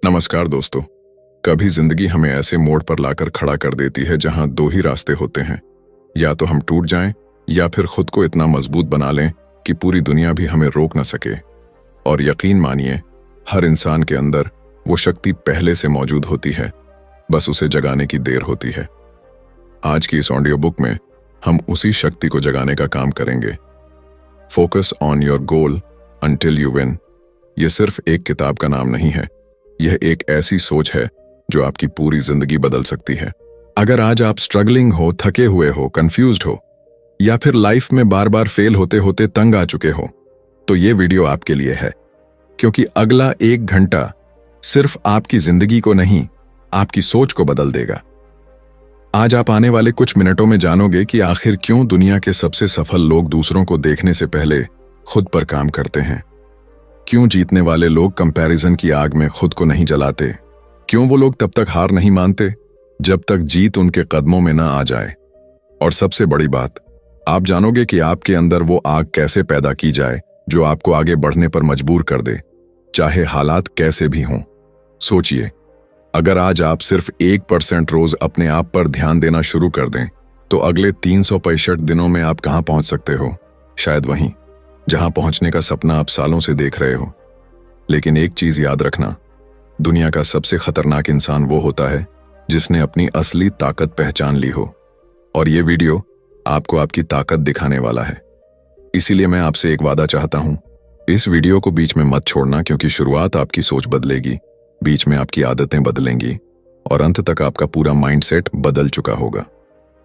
नमस्कार दोस्तों। कभी जिंदगी हमें ऐसे मोड़ पर लाकर खड़ा कर देती है जहां दो ही रास्ते होते हैं, या तो हम टूट जाएं या फिर खुद को इतना मजबूत बना लें कि पूरी दुनिया भी हमें रोक न सके। और यकीन मानिए, हर इंसान के अंदर वो शक्ति पहले से मौजूद होती है, बस उसे जगाने की देर होती है। आज की इस ऑडियो बुक में हम उसी शक्ति को जगाने का काम करेंगे। Focus on your goal until you win. यह सिर्फ एक किताब का नाम नहीं है, यह एक ऐसी सोच है जो आपकी पूरी जिंदगी बदल सकती है। अगर आज आप स्ट्रगलिंग हो, थके हुए हो, कंफ्यूज्ड हो, या फिर लाइफ में बार बार फेल होते होते तंग आ चुके हो, तो ये वीडियो आपके लिए है। क्योंकि अगला 1 घंटा सिर्फ आपकी जिंदगी को नहीं, आपकी सोच को बदल देगा। आज आप आने वाले कुछ मिनटों में जानोगे कि आखिर क्यों दुनिया के सबसे सफल लोग दूसरों को देखने से पहले खुद पर काम करते हैं। क्यों जीतने वाले लोग कंपैरिजन की आग में खुद को नहीं जलाते। क्यों वो लोग तब तक हार नहीं मानते जब तक जीत उनके कदमों में ना आ जाए। और सबसे बड़ी बात, आप जानोगे कि आपके अंदर वो आग कैसे पैदा की जाए जो आपको आगे बढ़ने पर मजबूर कर दे, चाहे हालात कैसे भी हों। सोचिए, अगर आज आप सिर्फ 1% रोज अपने आप पर ध्यान देना शुरू कर दें, तो अगले 365 दिनों में आप कहां पहुंच सकते हो। शायद वहीं जहां पहुंचने का सपना आप सालों से देख रहे हो। लेकिन एक चीज याद रखना, दुनिया का सबसे खतरनाक इंसान वो होता है जिसने अपनी असली ताकत पहचान ली हो। और ये वीडियो आपको आपकी ताकत दिखाने वाला है। इसीलिए मैं आपसे एक वादा चाहता हूं, इस वीडियो को बीच में मत छोड़ना, क्योंकि शुरुआत आपकी सोच बदलेगी, बीच में आपकी आदतें बदलेंगी और अंत तक आपका पूरा माइंडसेट बदल चुका होगा।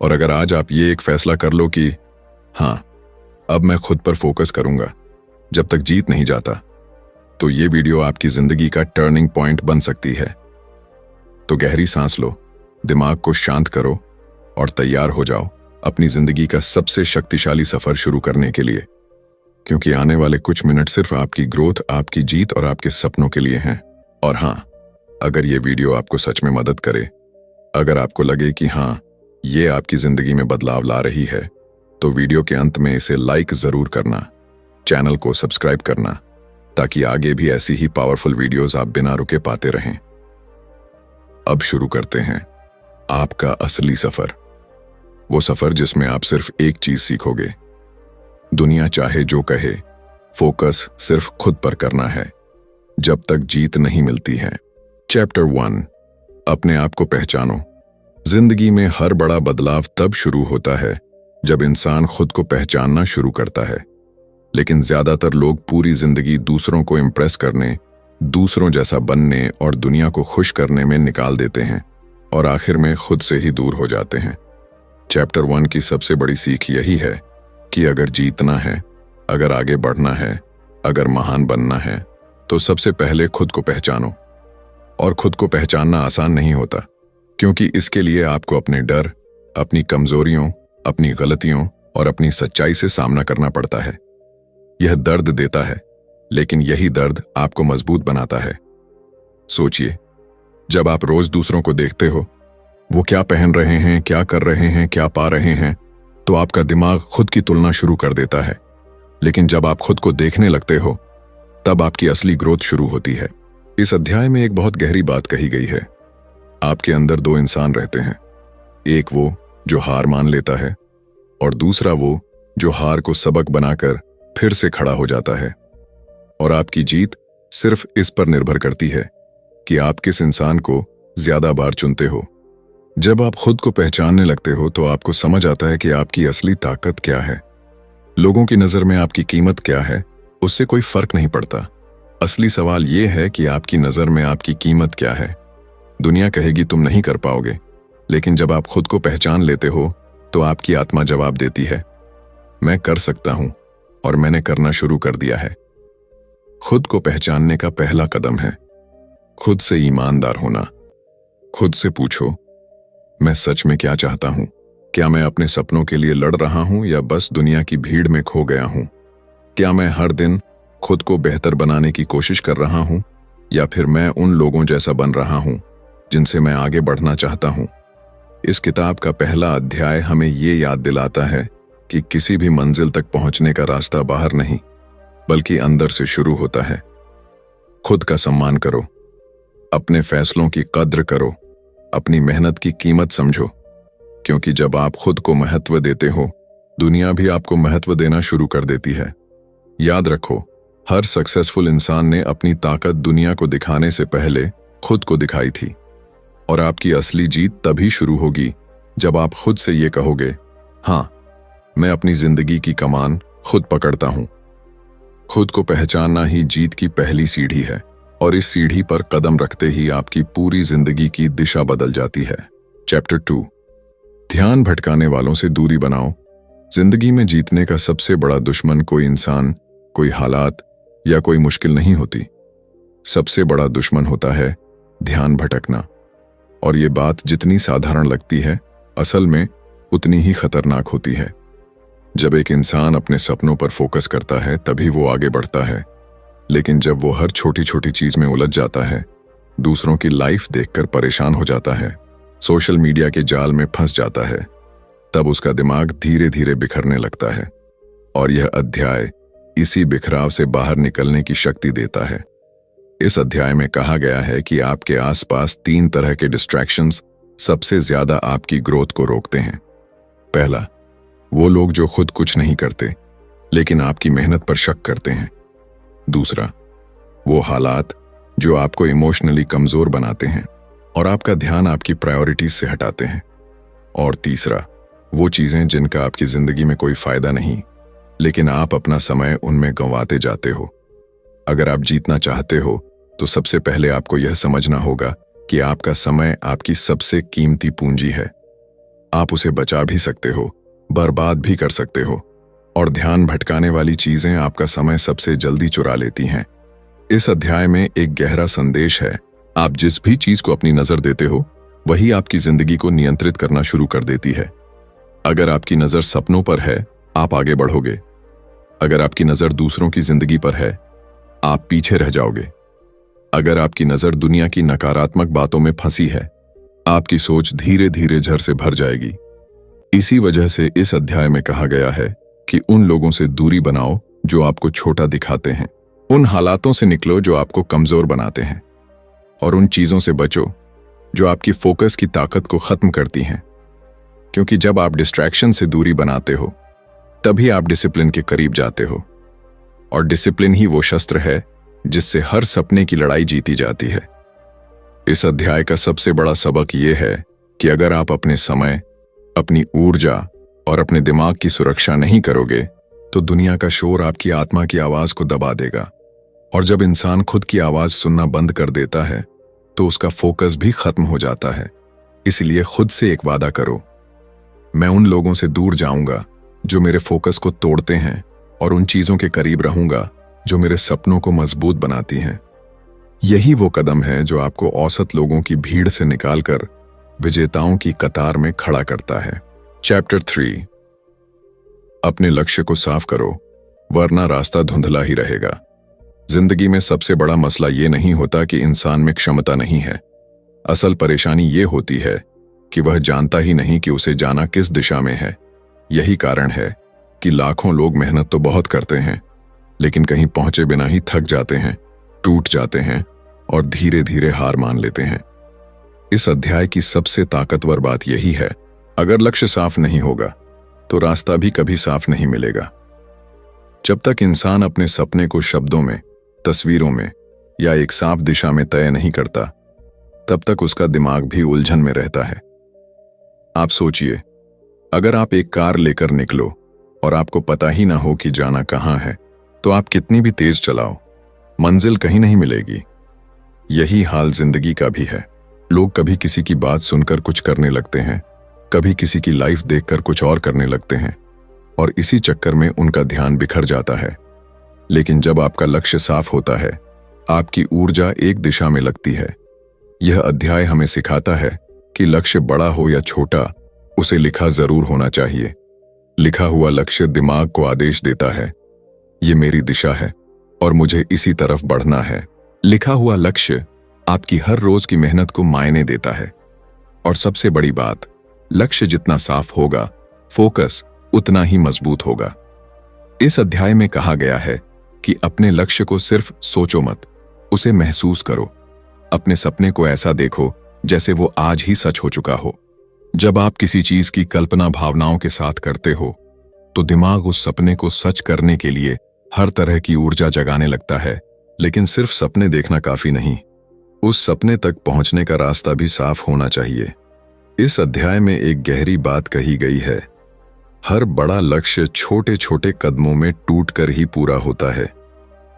और अगर आज आप ये एक फैसला कर लो कि हाँ, अब मैं खुद पर फोकस करूंगा जब तक जीत नहीं जाता, तो ये वीडियो आपकी जिंदगी का टर्निंग पॉइंट बन सकती है। तो गहरी सांस लो, दिमाग को शांत करो और तैयार हो जाओ अपनी जिंदगी का सबसे शक्तिशाली सफर शुरू करने के लिए। क्योंकि आने वाले कुछ मिनट सिर्फ आपकी ग्रोथ, आपकी जीत और आपके सपनों के लिए हैं। और हाँ, अगर ये वीडियो आपको सच में मदद करे, अगर आपको लगे कि हाँ, ये आपकी जिंदगी में बदलाव ला रही है, तो वीडियो के अंत में इसे लाइक जरूर करना, चैनल को सब्सक्राइब करना, ताकि आगे भी ऐसी ही पावरफुल वीडियोस आप बिना रुके पाते रहें। अब शुरू करते हैं आपका असली सफर। वो सफर जिसमें आप सिर्फ एक चीज सीखोगे, दुनिया चाहे जो कहे, फोकस सिर्फ खुद पर करना है जब तक जीत नहीं मिलती है। चैप्टर 1, अपने आप को पहचानो। जिंदगी में हर बड़ा बदलाव तब शुरू होता है जब इंसान खुद को पहचानना शुरू करता है। लेकिन ज्यादातर लोग पूरी जिंदगी दूसरों को इम्प्रेस करने, दूसरों जैसा बनने और दुनिया को खुश करने में निकाल देते हैं और आखिर में खुद से ही दूर हो जाते हैं। चैप्टर 1 की सबसे बड़ी सीख यही है कि अगर जीतना है, अगर आगे बढ़ना है, अगर महान बनना है, तो सबसे पहले खुद को पहचानो। और खुद को पहचानना आसान नहीं होता, क्योंकि इसके लिए आपको अपने डर, अपनी कमजोरियों, अपनी गलतियों और अपनी सच्चाई से सामना करना पड़ता है। यह दर्द देता है, लेकिन यही दर्द आपको मजबूत बनाता है। सोचिए, जब आप रोज दूसरों को देखते हो, वो क्या पहन रहे हैं, क्या कर रहे हैं, क्या पा रहे हैं, तो आपका दिमाग खुद की तुलना शुरू कर देता है। लेकिन जब आप खुद को देखने लगते हो, तब आपकी असली ग्रोथ शुरू होती है। इस अध्याय में एक बहुत गहरी बात कही गई है। आपके अंदर 2 इंसान रहते हैं, एक वो जो हार मान लेता है और दूसरा वो जो हार को सबक बनाकर फिर से खड़ा हो जाता है। और आपकी जीत सिर्फ इस पर निर्भर करती है कि आप किस इंसान को ज्यादा बार चुनते हो। जब आप खुद को पहचानने लगते हो, तो आपको समझ आता है कि आपकी असली ताकत क्या है। लोगों की नजर में आपकी कीमत क्या है, उससे कोई फर्क नहीं पड़ता। असली सवाल यह है कि आपकी नजर में आपकी कीमत क्या है। दुनिया कहेगी तुम नहीं कर पाओगे, लेकिन जब आप खुद को पहचान लेते हो, तो आपकी आत्मा जवाब देती है, मैं कर सकता हूं, और मैंने करना शुरू कर दिया है। खुद को पहचानने का पहला कदम है खुद से ईमानदार होना। खुद से पूछो, मैं सच में क्या चाहता हूं? क्या मैं अपने सपनों के लिए लड़ रहा हूं या बस दुनिया की भीड़ में खो गया हूं? क्या मैं हर दिन खुद को बेहतर बनाने की कोशिश कर रहा हूं, या फिर मैं उन लोगों जैसा बन रहा हूं जिनसे मैं आगे बढ़ना चाहता हूं? इस किताब का पहला अध्याय हमें ये याद दिलाता है कि किसी भी मंजिल तक पहुंचने का रास्ता बाहर नहीं, बल्कि अंदर से शुरू होता है। खुद का सम्मान करो। अपने फैसलों की कद्र करो, अपनी मेहनत की कीमत समझो, क्योंकि जब आप खुद को महत्व देते हो, दुनिया भी आपको महत्व देना शुरू कर देती है। याद रखो, हर सक्सेसफुल इंसान ने अपनी ताकत दुनिया को दिखाने से पहले खुद को दिखाई थी। और आपकी असली जीत तभी शुरू होगी जब आप खुद से ये कहोगे, हाँ, मैं अपनी जिंदगी की कमान खुद पकड़ता हूं। खुद को पहचानना ही जीत की पहली सीढ़ी है, और इस सीढ़ी पर कदम रखते ही आपकी पूरी जिंदगी की दिशा बदल जाती है। चैप्टर 2, ध्यान भटकाने वालों से दूरी बनाओ। जिंदगी में जीतने का सबसे बड़ा दुश्मन कोई इंसान, कोई हालात या कोई मुश्किल नहीं होती। सबसे बड़ा दुश्मन होता है ध्यान भटकना। और ये बात जितनी साधारण लगती है, असल में उतनी ही खतरनाक होती है। जब एक इंसान अपने सपनों पर फोकस करता है तभी वो आगे बढ़ता है, लेकिन जब वो हर छोटी छोटी चीज में उलझ जाता है, दूसरों की लाइफ देखकर परेशान हो जाता है, सोशल मीडिया के जाल में फंस जाता है, तब उसका दिमाग धीरे धीरे बिखरने लगता है। और यह अध्याय इसी बिखराव से बाहर निकलने की शक्ति देता है। इस अध्याय में कहा गया है कि आपके आसपास 3 तरह के डिस्ट्रैक्शंस सबसे ज्यादा आपकी ग्रोथ को रोकते हैं। पहला, वो लोग जो खुद कुछ नहीं करते लेकिन आपकी मेहनत पर शक करते हैं। दूसरा, वो हालात जो आपको इमोशनली कमजोर बनाते हैं और आपका ध्यान आपकी प्रायोरिटीज से हटाते हैं। और तीसरा, वो चीजें जिनका आपकी जिंदगी में कोई फायदा नहीं, लेकिन आप अपना समय उनमें गंवाते जाते हो। अगर आप जीतना चाहते हो तो सबसे पहले आपको यह समझना होगा कि आपका समय आपकी सबसे कीमती पूंजी है। आप उसे बचा भी सकते हो, बर्बाद भी कर सकते हो, और ध्यान भटकाने वाली चीजें आपका समय सबसे जल्दी चुरा लेती हैं। इस अध्याय में एक गहरा संदेश है। आप जिस भी चीज को अपनी नजर देते हो, वही आपकी जिंदगी को नियंत्रित करना शुरू कर देती है। अगर आपकी नजर सपनों पर है, आप आगे बढ़ोगे। अगर आपकी नजर दूसरों की जिंदगी पर है, आप पीछे रह जाओगे। अगर आपकी नजर दुनिया की नकारात्मक बातों में फंसी है, आपकी सोच धीरे धीरे झर से भर जाएगी। इसी वजह से इस अध्याय में कहा गया है कि उन लोगों से दूरी बनाओ जो आपको छोटा दिखाते हैं, उन हालातों से निकलो जो आपको कमजोर बनाते हैं, और उन चीजों से बचो जो आपकी फोकस की ताकत को खत्म करती हैं। क्योंकि जब आप डिस्ट्रैक्शन से दूरी बनाते हो, तभी आप डिसिप्लिन के करीब जाते हो, और डिसिप्लिन ही वो शस्त्र है जिससे हर सपने की लड़ाई जीती जाती है। इस अध्याय का सबसे बड़ा सबक यह है कि अगर आप अपने समय, अपनी ऊर्जा और अपने दिमाग की सुरक्षा नहीं करोगे, तो दुनिया का शोर आपकी आत्मा की आवाज को दबा देगा। और जब इंसान खुद की आवाज सुनना बंद कर देता है, तो उसका फोकस भी खत्म हो जाता है। इसलिए खुद से एक वादा करो, मैं उन लोगों से दूर जाऊंगा जो मेरे फोकस को तोड़ते हैं, और उन चीजों के करीब रहूंगा जो मेरे सपनों को मजबूत बनाती हैं। यही वो कदम है जो आपको औसत लोगों की भीड़ से निकालकर विजेताओं की कतार में खड़ा करता है। चैप्टर 3, अपने लक्ष्य को साफ करो, वरना रास्ता धुंधला ही रहेगा। जिंदगी में सबसे बड़ा मसला ये नहीं होता कि इंसान में क्षमता नहीं है। असल परेशानी ये होती है कि वह जानता ही नहीं कि उसे जाना किस दिशा में है। यही कारण है कि लाखों लोग मेहनत तो बहुत करते हैं, लेकिन कहीं पहुंचे बिना ही थक जाते हैं, टूट जाते हैं और धीरे धीरे हार मान लेते हैं। इस अध्याय की सबसे ताकतवर बात यही है, अगर लक्ष्य साफ नहीं होगा तो रास्ता भी कभी साफ नहीं मिलेगा। जब तक इंसान अपने सपने को शब्दों में, तस्वीरों में या एक साफ दिशा में तय नहीं करता, तब तक उसका दिमाग भी उलझन में रहता है। आप सोचिए, अगर आप एक कार लेकर निकलो और आपको पता ही ना हो कि जाना कहां है, तो आप कितनी भी तेज चलाओ, मंजिल कहीं नहीं मिलेगी। यही हाल जिंदगी का भी है। लोग कभी किसी की बात सुनकर कुछ करने लगते हैं, कभी किसी की लाइफ देखकर कुछ और करने लगते हैं, और इसी चक्कर में उनका ध्यान बिखर जाता है। लेकिन जब आपका लक्ष्य साफ होता है, आपकी ऊर्जा एक दिशा में लगती है। यह अध्याय हमें सिखाता है कि लक्ष्य बड़ा हो या छोटा, उसे लिखा जरूर होना चाहिए। लिखा हुआ लक्ष्य दिमाग को आदेश देता है, ये मेरी दिशा है और मुझे इसी तरफ बढ़ना है। लिखा हुआ लक्ष्य आपकी हर रोज की मेहनत को मायने देता है। और सबसे बड़ी बात, लक्ष्य जितना साफ होगा, फोकस उतना ही मजबूत होगा। इस अध्याय में कहा गया है कि अपने लक्ष्य को सिर्फ सोचो मत, उसे महसूस करो। अपने सपने को ऐसा देखो जैसे वो आज ही सच हो चुका हो। जब आप किसी चीज की कल्पना भावनाओं के साथ करते हो तो दिमाग उस सपने को सच करने के लिए हर तरह की ऊर्जा जगाने लगता है। लेकिन सिर्फ सपने देखना काफी नहीं, उस सपने तक पहुंचने का रास्ता भी साफ होना चाहिए। इस अध्याय में एक गहरी बात कही गई है, हर बड़ा लक्ष्य छोटे छोटे कदमों में टूटकर ही पूरा होता है।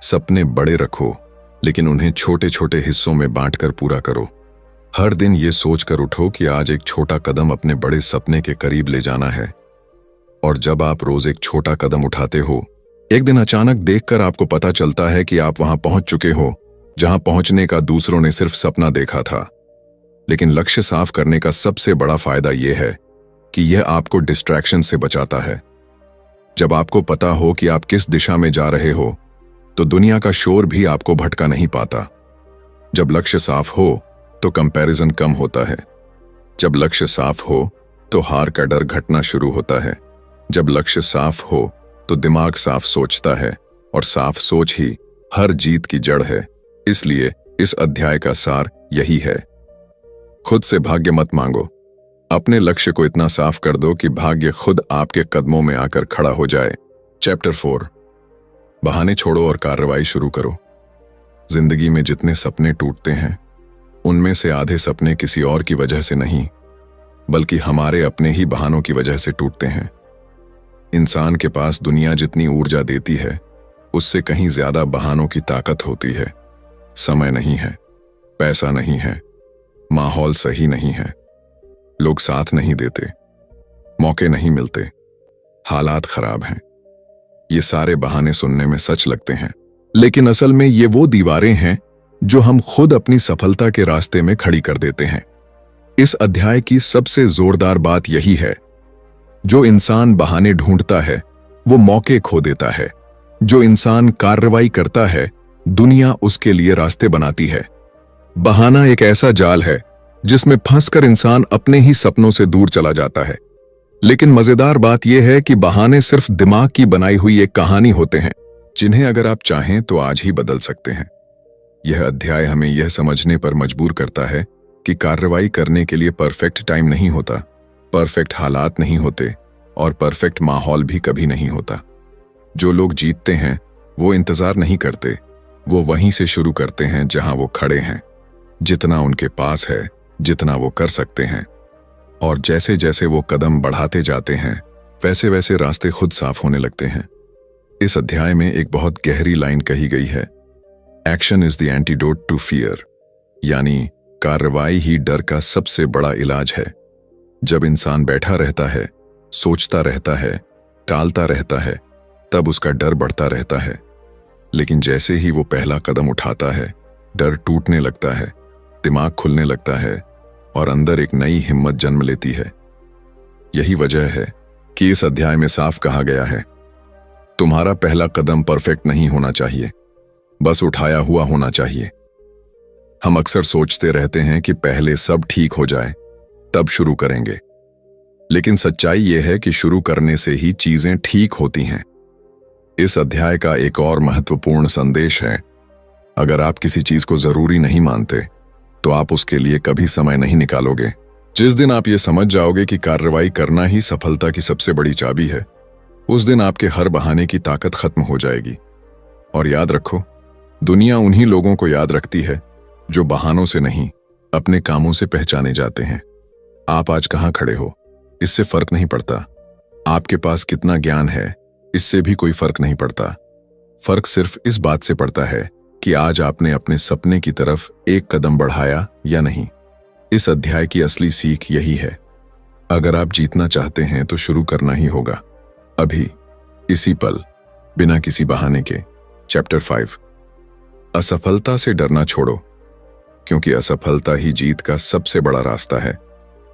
सपने बड़े रखो, लेकिन उन्हें छोटे छोटे हिस्सों में बांटकर पूरा करो। हर दिन ये सोचकर उठो कि आज एक छोटा कदम अपने बड़े सपने के करीब ले जाना है। और जब आप रोज एक छोटा कदम उठाते हो, एक दिन अचानक देखकर आपको पता चलता है कि आप वहां पहुंच चुके हो जहां पहुंचने का दूसरों ने सिर्फ सपना देखा था। लेकिन लक्ष्य साफ करने का सबसे बड़ा फायदा यह है कि यह आपको डिस्ट्रैक्शन से बचाता है। जब आपको पता हो कि आप किस दिशा में जा रहे हो तो दुनिया का शोर भी आपको भटका नहीं पाता। जब लक्ष्य साफ हो तो कंपैरिजन कम होता है। जब लक्ष्य साफ हो तो हार का डर घटना शुरू होता है। जब लक्ष्य साफ हो तो दिमाग साफ सोचता है, और साफ सोच ही हर जीत की जड़ है। इसलिए इस अध्याय का सार यही है, खुद से भाग्य मत मांगो। अपने लक्ष्य को इतना साफ कर दो कि भाग्य खुद आपके कदमों में आकर खड़ा हो जाए। चैप्टर 4, बहाने छोड़ो और कार्रवाई शुरू करो। जिंदगी में जितने सपने टूटते हैं उनमें से आधे सपने किसी और की वजह से नहीं, बल्कि हमारे अपने ही बहानों की वजह से टूटते हैं। इंसान के पास दुनिया जितनी ऊर्जा देती है उससे कहीं ज्यादा बहानों की ताकत होती है। समय नहीं है, पैसा नहीं है, माहौल सही नहीं है, लोग साथ नहीं देते, मौके नहीं मिलते, हालात खराब हैं। ये सारे बहाने सुनने में सच लगते हैं, लेकिन असल में ये वो दीवारें हैं जो हम खुद अपनी सफलता के रास्ते में खड़ी कर देते हैं। इस अध्याय की सबसे जोरदार बात यही है, जो इंसान बहाने ढूंढता है वो मौके खो देता है। जो इंसान कार्रवाई करता है दुनिया उसके लिए रास्ते बनाती है। बहाना एक ऐसा जाल है जिसमें फंसकर इंसान अपने ही सपनों से दूर चला जाता है। लेकिन मजेदार बात यह है कि बहाने सिर्फ दिमाग की बनाई हुई एक कहानी होते हैं, जिन्हें अगर आप चाहें तो आज ही बदल सकते हैं। यह अध्याय हमें यह समझने पर मजबूर करता है कि कार्रवाई करने के लिए परफेक्ट टाइम नहीं होता, परफेक्ट हालात नहीं होते, और परफेक्ट माहौल भी कभी नहीं होता। जो लोग जीतते हैं वो इंतजार नहीं करते, वो वहीं से शुरू करते हैं जहां वो खड़े हैं, जितना उनके पास है, जितना वो कर सकते हैं। और जैसे जैसे वो कदम बढ़ाते जाते हैं वैसे वैसे रास्ते खुद साफ होने लगते हैं। इस अध्याय में एक बहुत गहरी लाइन कही गई है, action is the antidote to fear, यानी कार्रवाई ही डर का सबसे बड़ा इलाज है। जब इंसान बैठा रहता है, सोचता रहता है, टालता रहता है, तब उसका डर बढ़ता रहता है। लेकिन जैसे ही वो पहला कदम उठाता है, डर टूटने लगता है, दिमाग खुलने लगता है और अंदर एक नई हिम्मत जन्म लेती है। यही वजह है कि इस अध्याय में साफ कहा गया है, तुम्हारा पहला कदम परफेक्ट नहीं होना चाहिए, बस उठाया हुआ होना चाहिए। हम अक्सर सोचते रहते हैं कि पहले सब ठीक हो जाए तब शुरू करेंगे, लेकिन सच्चाई यह है कि शुरू करने से ही चीजें ठीक होती हैं। इस अध्याय का एक और महत्वपूर्ण संदेश है, अगर आप किसी चीज को जरूरी नहीं मानते तो आप उसके लिए कभी समय नहीं निकालोगे। जिस दिन आप ये समझ जाओगे कि कार्रवाई करना ही सफलता की सबसे बड़ी चाबी है, उस दिन आपके हर बहाने की ताकत खत्म हो जाएगी। और याद रखो, दुनिया उन्हीं लोगों को याद रखती है जो बहानों से नहीं, अपने कामों से पहचाने जाते हैं। आप आज कहां खड़े हो इससे फर्क नहीं पड़ता, आपके पास कितना ज्ञान है इससे भी कोई फर्क नहीं पड़ता। फर्क सिर्फ इस बात से पड़ता है कि आज आपने अपने सपने की तरफ एक कदम बढ़ाया या नहीं। इस अध्याय की असली सीख यही है, अगर आप जीतना चाहते हैं तो शुरू करना ही होगा, अभी, इसी पल, बिना किसी बहाने के। चैप्टर 5, असफलता से डरना छोड़ो, क्योंकि असफलता ही जीत का सबसे बड़ा रास्ता है।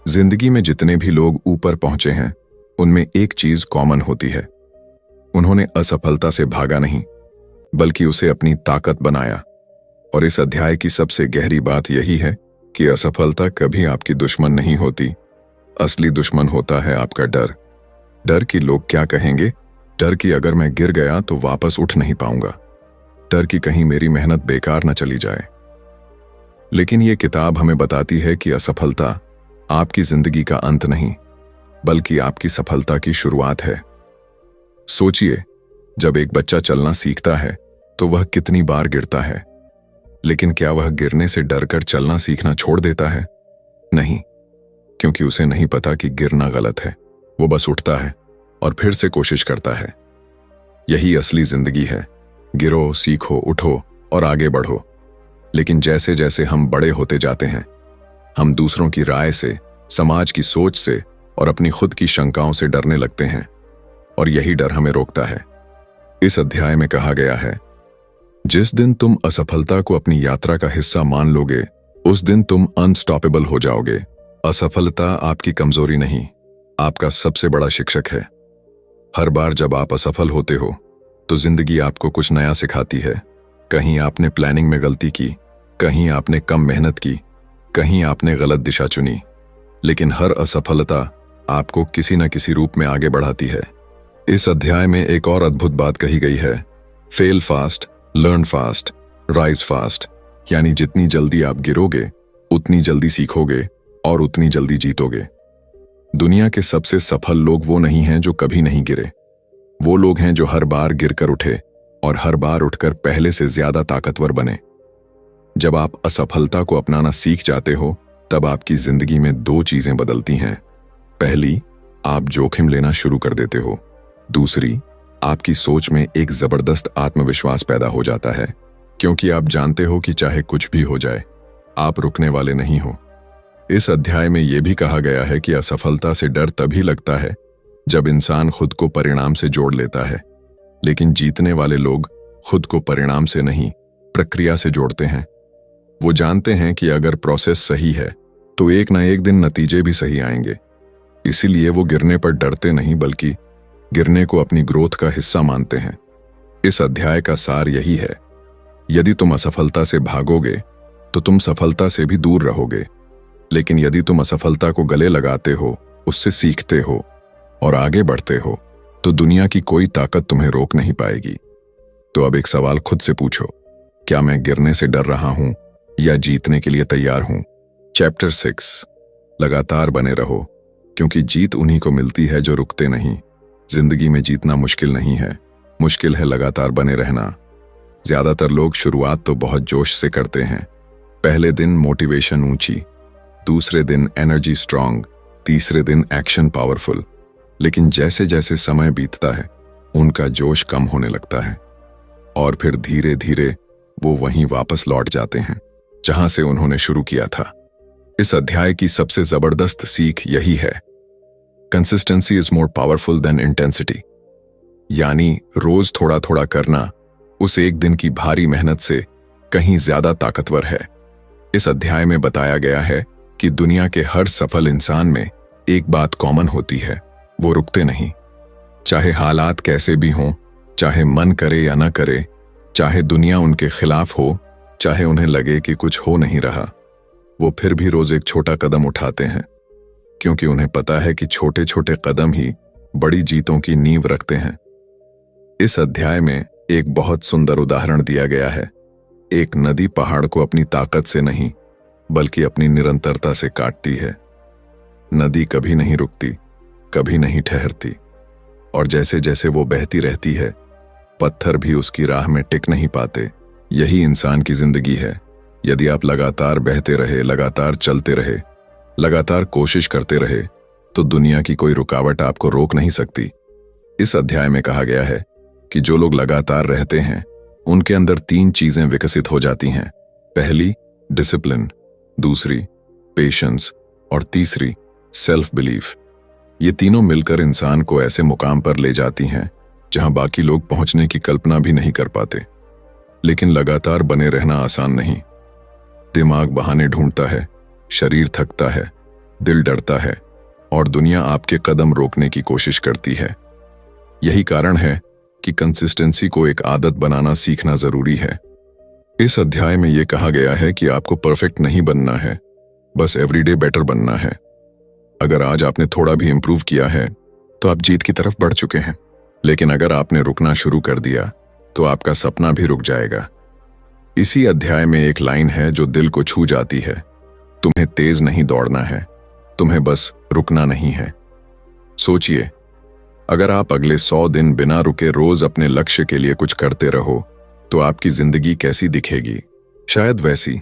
जिंदगी में जितने भी लोग ऊपर पहुंचे हैं उनमें एक चीज कॉमन होती है, उन्होंने असफलता से भागा नहीं बल्कि उसे अपनी ताकत बनाया। और इस अध्याय की सबसे गहरी बात यही है कि असफलता कभी आपकी दुश्मन नहीं होती, असली दुश्मन होता है आपका डर। डर कि लोग क्या कहेंगे, डर कि अगर मैं गिर गया तो वापस उठ नहीं पाऊंगा, डर कि कहीं मेरी मेहनत बेकार न चली जाए। लेकिन ये किताब हमें बताती है कि असफलता आपकी जिंदगी का अंत नहीं, बल्कि आपकी सफलता की शुरुआत है। सोचिए, जब एक बच्चा चलना सीखता है तो वह कितनी बार गिरता है, लेकिन क्या वह गिरने से डरकर चलना सीखना छोड़ देता है? नहीं, क्योंकि उसे नहीं पता कि गिरना गलत है। वो बस उठता है और फिर से कोशिश करता है। यही असली जिंदगी है। गिरो, सीखो, उठो और आगे बढ़ो। लेकिन जैसे जैसे हम बड़े होते जाते हैं, हम दूसरों की राय से, समाज की सोच से और अपनी खुद की शंकाओं से डरने लगते हैं, और यही डर हमें रोकता है। इस अध्याय में कहा गया है, जिस दिन तुम असफलता को अपनी यात्रा का हिस्सा मान लोगे, उस दिन तुम अनस्टॉपेबल हो जाओगे। असफलता आपकी कमजोरी नहीं, आपका सबसे बड़ा शिक्षक है। हर बार जब आप असफल होते हो तो जिंदगी आपको कुछ नया सिखाती है। कहीं आपने प्लानिंग में गलती की, कहीं आपने कम मेहनत की, कहीं आपने गलत दिशा चुनी, लेकिन हर असफलता आपको किसी न किसी रूप में आगे बढ़ाती है। इस अध्याय में एक और अद्भुत बात कही गई है, fail fast, learn fast, rise fast. यानी जितनी जल्दी आप गिरोगे, उतनी जल्दी सीखोगे और उतनी जल्दी जीतोगे। दुनिया के सबसे सफल लोग वो नहीं हैं जो कभी नहीं गिरे। वो लोग हैं जो हर बार गिरकर उठे और हर बार उठकर पहले से ज्यादा ताकतवर बने। जब आप असफलता को अपनाना सीख जाते हो, तब आपकी जिंदगी में दो चीजें बदलती हैं। पहली, आप जोखिम लेना शुरू कर देते हो। दूसरी, आपकी सोच में एक जबरदस्त आत्मविश्वास पैदा हो जाता है, क्योंकि आप जानते हो कि चाहे कुछ भी हो जाए, आप रुकने वाले नहीं हो। इस अध्याय में यह भी कहा गया है कि असफलता से डर तभी लगता है जब इंसान खुद को परिणाम से जोड़ लेता है, लेकिन जीतने वाले लोग खुद को परिणाम से नहीं, प्रक्रिया से जोड़ते हैं। वो जानते हैं कि अगर प्रोसेस सही है तो एक ना एक दिन नतीजे भी सही आएंगे। इसीलिए वो गिरने पर डरते नहीं, बल्कि गिरने को अपनी ग्रोथ का हिस्सा मानते हैं। इस अध्याय का सार यही है, यदि तुम असफलता से भागोगे तो तुम सफलता से भी दूर रहोगे, लेकिन यदि तुम असफलता को गले लगाते हो, उससे सीखते हो और आगे बढ़ते हो, तो दुनिया की कोई ताकत तुम्हें रोक नहीं पाएगी। तो अब एक सवाल खुद से पूछो, क्या मैं गिरने से डर रहा हूं या जीतने के लिए तैयार हूं? चैप्टर 6, लगातार बने रहो, क्योंकि जीत उन्हीं को मिलती है जो रुकते नहीं। जिंदगी में जीतना मुश्किल नहीं है, मुश्किल है लगातार बने रहना। ज्यादातर लोग शुरुआत तो बहुत जोश से करते हैं। पहले दिन मोटिवेशन ऊंची, दूसरे दिन एनर्जी स्ट्रांग, तीसरे दिन एक्शन पावरफुल। लेकिन जैसे जैसे समय बीतता है, उनका जोश कम होने लगता है और फिर धीरे धीरे वो वहीं वापस लौट जाते हैं जहां से उन्होंने शुरू किया था। इस अध्याय की सबसे जबरदस्त सीख यही है, consistency is more powerful than intensity. यानी रोज थोड़ा थोड़ा करना उस एक दिन की भारी मेहनत से कहीं ज्यादा ताकतवर है। इस अध्याय में बताया गया है कि दुनिया के हर सफल इंसान में एक बात कॉमन होती है, वो रुकते नहीं। चाहे हालात कैसे भी हों, चाहे मन करे या न करे, चाहे दुनिया उनके खिलाफ हो, चाहे उन्हें लगे कि कुछ हो नहीं रहा, वो फिर भी रोज एक छोटा कदम उठाते हैं, क्योंकि उन्हें पता है कि छोटे छोटे कदम ही बड़ी जीतों की नींव रखते हैं। इस अध्याय में एक बहुत सुंदर उदाहरण दिया गया है। एक नदी पहाड़ को अपनी ताकत से नहीं, बल्कि अपनी निरंतरता से काटती है। नदी कभी नहीं रुकती, कभी नहीं ठहरती, और जैसे जैसे वो बहती रहती है, पत्थर भी उसकी राह में टिक नहीं पाते। यही इंसान की जिंदगी है। यदि आप लगातार बहते रहे, लगातार चलते रहे, लगातार कोशिश करते रहे, तो दुनिया की कोई रुकावट आपको रोक नहीं सकती। इस अध्याय में कहा गया है कि जो लोग लगातार रहते हैं, उनके अंदर 3 चीजें विकसित हो जाती हैं। पहली, डिसिप्लिन, दूसरी, पेशेंस और तीसरी, सेल्फ बिलीफ। ये तीनों मिलकर इंसान को ऐसे मुकाम पर ले जाती हैं जहां बाकी लोग पहुंचने की कल्पना भी नहीं कर पाते। लेकिन लगातार बने रहना आसान नहीं। दिमाग बहाने ढूंढता है, शरीर थकता है, दिल डरता है और दुनिया आपके कदम रोकने की कोशिश करती है। यही कारण है कि कंसिस्टेंसी को एक आदत बनाना सीखना जरूरी है। इस अध्याय में यह कहा गया है कि आपको परफेक्ट नहीं बनना है, बस एवरीडे बेटर बनना है। अगर आज आपने थोड़ा भी इंप्रूव किया है तो आप जीत की तरफ बढ़ चुके हैं। लेकिन अगर आपने रुकना शुरू कर दिया तो आपका सपना भी रुक जाएगा। इसी अध्याय में एक लाइन है जो दिल को छू जाती है। तुम्हें तेज नहीं दौड़ना है, तुम्हें बस रुकना नहीं है। सोचिए, अगर आप अगले 100 दिन बिना रुके रोज अपने लक्ष्य के लिए कुछ करते रहो तो आपकी जिंदगी कैसी दिखेगी? शायद वैसी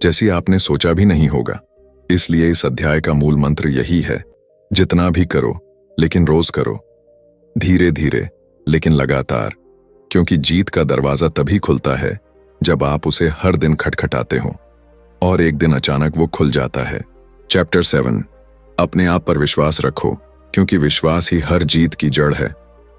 जैसी आपने सोचा भी नहीं होगा। इसलिए इस अध्याय का मूल मंत्र यही है, जितना भी करो लेकिन रोज करो, धीरे धीरे लेकिन लगातार, क्योंकि जीत का दरवाजा तभी खुलता है जब आप उसे हर दिन खटखटाते हो और एक दिन अचानक वो खुल जाता है। चैप्टर 7, अपने आप पर विश्वास रखो, क्योंकि विश्वास ही हर जीत की जड़ है।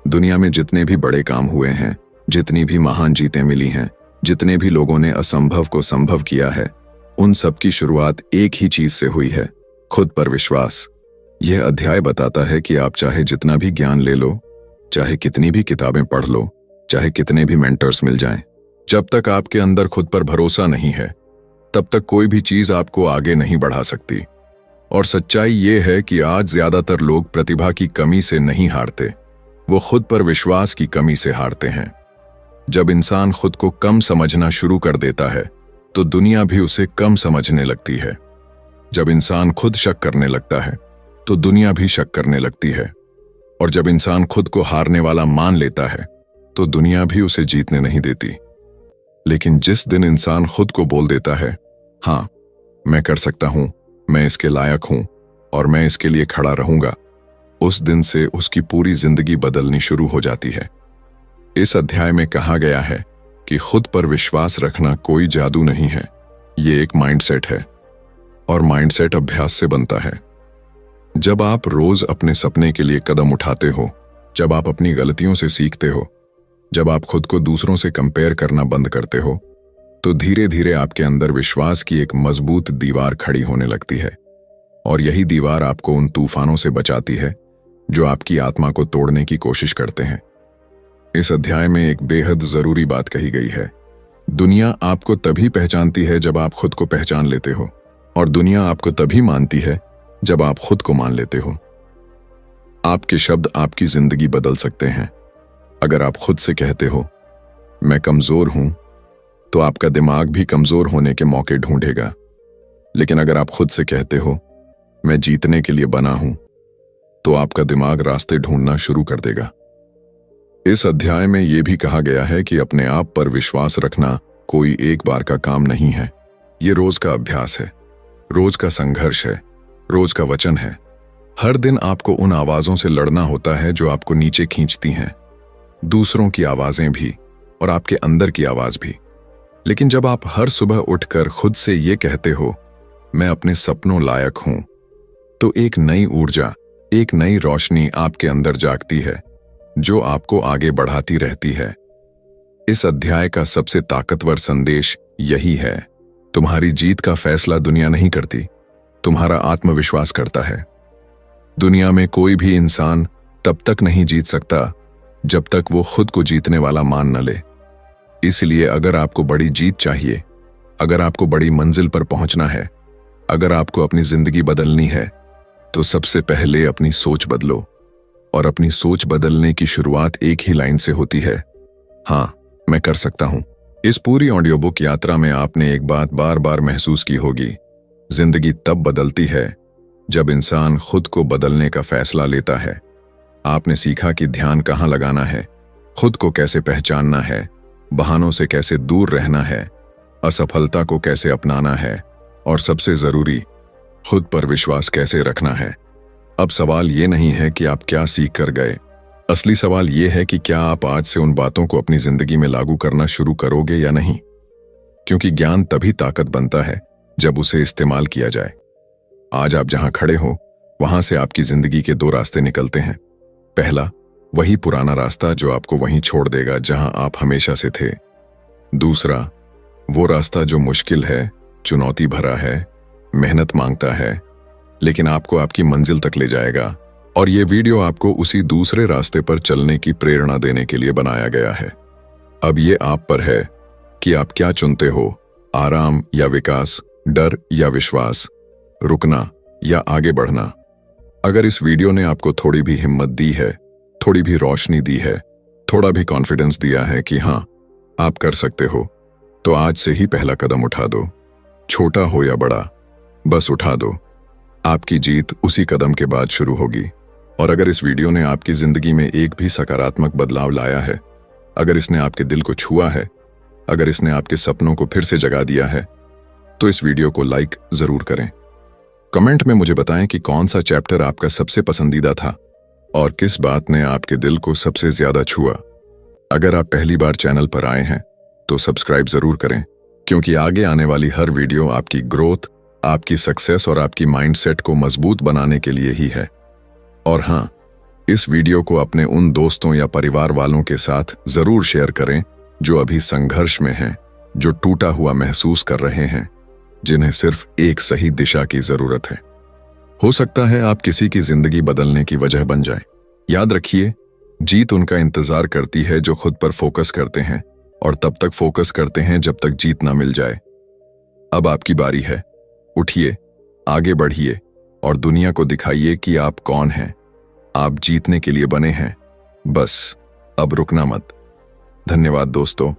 दुनिया में जितने भी बड़े काम हुए हैं, जितनी भी महान जीतें मिली हैं, जितने भी लोगों ने असंभव को संभव किया है, उन सब की शुरुआत एक ही चीज से हुई है, खुद पर विश्वास। यह अध्याय बताता है कि आप चाहे जितना भी ज्ञान ले लो, चाहे कितनी भी किताबें पढ़ लो, चाहे कितने भी मेंटर्स मिल जाएं, जब तक आपके अंदर खुद पर भरोसा नहीं है, तब तक कोई भी चीज आपको आगे नहीं बढ़ा सकती। और सच्चाई ये है कि आज ज्यादातर लोग प्रतिभा की कमी से नहीं हारते, वो खुद पर विश्वास की कमी से हारते हैं। जब इंसान खुद को कम समझना शुरू कर देता है तो दुनिया भी उसे कम समझने लगती है। जब इंसान खुद शक करने लगता है तो दुनिया भी शक करने लगती है। और जब इंसान खुद को हारने वाला मान लेता है तो दुनिया भी उसे जीतने नहीं देती। लेकिन जिस दिन इंसान खुद को बोल देता है, हाँ मैं कर सकता हूं, मैं इसके लायक हूं और मैं इसके लिए खड़ा रहूंगा, उस दिन से उसकी पूरी जिंदगी बदलनी शुरू हो जाती है। इस अध्याय में कहा गया है कि खुद पर विश्वास रखना कोई जादू नहीं है, ये एक माइंडसेट है और माइंडसेट अभ्यास से बनता है। जब आप रोज अपने सपने के लिए कदम उठाते हो, जब आप अपनी गलतियों से सीखते हो, जब आप खुद को दूसरों से कंपेयर करना बंद करते हो, तो धीरे धीरे आपके अंदर विश्वास की एक मजबूत दीवार खड़ी होने लगती है। और यही दीवार आपको उन तूफानों से बचाती है जो आपकी आत्मा को तोड़ने की कोशिश करते हैं। इस अध्याय में एक बेहद जरूरी बात कही गई है। दुनिया आपको तभी पहचानती है जब आप खुद को पहचान लेते हो, और दुनिया आपको तभी मानती है जब आप खुद को मान लेते हो। आपके शब्द आपकी जिंदगी बदल सकते हैं। अगर आप खुद से कहते हो मैं कमजोर हूं, तो आपका दिमाग भी कमजोर होने के मौके ढूंढेगा। लेकिन अगर आप खुद से कहते हो मैं जीतने के लिए बना हूं, तो आपका दिमाग रास्ते ढूंढना शुरू कर देगा। इस अध्याय में यह भी कहा गया है कि अपने आप पर विश्वास रखना कोई एक बार का काम नहीं है, ये रोज का अभ्यास है, रोज का संघर्ष है, रोज का वचन है। हर दिन आपको उन आवाजों से लड़ना होता है जो आपको नीचे खींचती हैं, दूसरों की आवाजें भी और आपके अंदर की आवाज भी। लेकिन जब आप हर सुबह उठकर खुद से ये कहते हो मैं अपने सपनों लायक हूं, तो एक नई ऊर्जा, एक नई रोशनी आपके अंदर जागती है जो आपको आगे बढ़ाती रहती है। इस अध्याय का सबसे ताकतवर संदेश यही है, तुम्हारी जीत का फैसला दुनिया नहीं करती, तुम्हारा आत्मविश्वास करता है। दुनिया में कोई भी इंसान तब तक नहीं जीत सकता जब तक वो खुद को जीतने वाला मान न ले। इसलिए अगर आपको बड़ी जीत चाहिए, अगर आपको बड़ी मंजिल पर पहुंचना है, अगर आपको अपनी जिंदगी बदलनी है, तो सबसे पहले अपनी सोच बदलो। और अपनी सोच बदलने की शुरुआत एक ही लाइन से होती है, हाँ मैं कर सकता हूं। इस पूरी ऑडियो बुक यात्रा में आपने एक बात बार बार महसूस की होगी, जिंदगी तब बदलती है जब इंसान खुद को बदलने का फैसला लेता है। आपने सीखा कि ध्यान कहाँ लगाना है, खुद को कैसे पहचानना है, बहानों से कैसे दूर रहना है, असफलता को कैसे अपनाना है और सबसे जरूरी खुद पर विश्वास कैसे रखना है। अब सवाल ये नहीं है कि आप क्या सीख कर गए, असली सवाल ये है कि क्या आप आज से उन बातों को अपनी जिंदगी में लागू करना शुरू करोगे या नहीं। क्योंकि ज्ञान तभी ताकत बनता है जब उसे इस्तेमाल किया जाए। आज आप जहां खड़े हो वहां से आपकी जिंदगी के 2 रास्ते निकलते हैं। पहला, वही पुराना रास्ता जो आपको वहीं छोड़ देगा जहां आप हमेशा से थे। दूसरा, वो रास्ता जो मुश्किल है, चुनौती भरा है, मेहनत मांगता है, लेकिन आपको आपकी मंजिल तक ले जाएगा। और ये वीडियो आपको उसी दूसरे रास्ते पर चलने की प्रेरणा देने के लिए बनाया गया है। अब ये आप पर है कि आप क्या चुनते हो, आराम या विकास, डर या विश्वास, रुकना या आगे बढ़ना। अगर इस वीडियो ने आपको थोड़ी भी हिम्मत दी है, थोड़ी भी रोशनी दी है, थोड़ा भी कॉन्फिडेंस दिया है कि हाँ आप कर सकते हो, तो आज से ही पहला कदम उठा दो। छोटा हो या बड़ा, बस उठा दो। आपकी जीत उसी कदम के बाद शुरू होगी। और अगर इस वीडियो ने आपकी जिंदगी में एक भी सकारात्मक बदलाव लाया है, अगर इसने आपके दिल को छुआ है, अगर इसने आपके सपनों को फिर से जगा दिया है, तो इस वीडियो को लाइक जरूर करें। कमेंट में मुझे बताएं कि कौन सा चैप्टर आपका सबसे पसंदीदा था और किस बात ने आपके दिल को सबसे ज्यादा छुआ। अगर आप पहली बार चैनल पर आए हैं तो सब्सक्राइब जरूर करें, क्योंकि आगे आने वाली हर वीडियो आपकी ग्रोथ, आपकी सक्सेस और आपकी माइंडसेट को मजबूत बनाने के लिए ही है। और हाँ, इस वीडियो को अपने उन दोस्तों या परिवार वालों के साथ जरूर शेयर करें जो अभी संघर्ष में हैं, जो टूटा हुआ महसूस कर रहे हैं, जिन्हें सिर्फ एक सही दिशा की जरूरत है। हो सकता है आप किसी की जिंदगी बदलने की वजह बन जाए। याद रखिए, जीत उनका इंतजार करती है जो खुद पर फोकस करते हैं और तब तक फोकस करते हैं जब तक जीत ना मिल जाए। अब आपकी बारी है। उठिए, आगे बढ़िए और दुनिया को दिखाइए कि आप कौन हैं। आप जीतने के लिए बने हैं, बस अब रुकना मत। धन्यवाद दोस्तों।